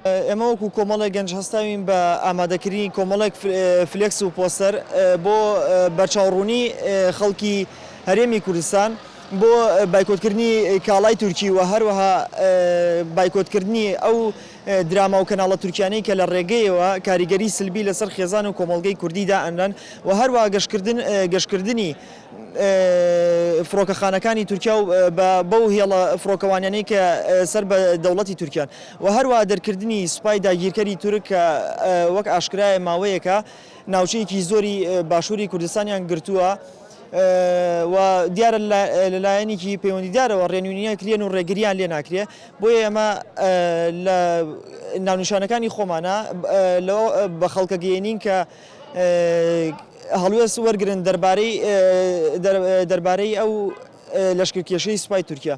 ئێمە وەکو کۆمەڵێک گەنج هەستاوین بە ئامادەکردنی کۆمەڵێک فلێکس و پۆستەر بۆ بەرچاوڕوونی خەڵکی هەرێمی کوردستان بۆ بایکۆتکردنی کاڵای تورکی و هەروەها بایکۆتکردنی ئەو دراما و کەناڵە تورکیانەی کە لە ڕێگەیەوە کاریگەری سلبی لەسەر خێزان و کۆمەڵگەی کوردیدا ئەنران و هەروەها گەشتکردنی فڕۆکەخانەکانی تورکیا و بەو هێڵە فڕۆکەوانیانەی کە سەر بە دەوڵەتی تورکیان و هەروەها دەرکردنی سوپای داگیرکەری تورک کە وەک ئاشکرایە ماوەیەکە ناوچەیەکی زۆری باشووری کوردستانیان گرتووە و دیارە لەلایەنێکی پەیوەندیدارەوە ڕێنمونیان کرێن و ڕێگریان لێ ناکرێ بۆیە ئێمە لە ناونیشانەکانی خۆمانە بە خەڵکە گەیەنین کە هەڵوێست وەرگرن دەربارەی ئەو لەشکرکێشەی سوپای تورکیا.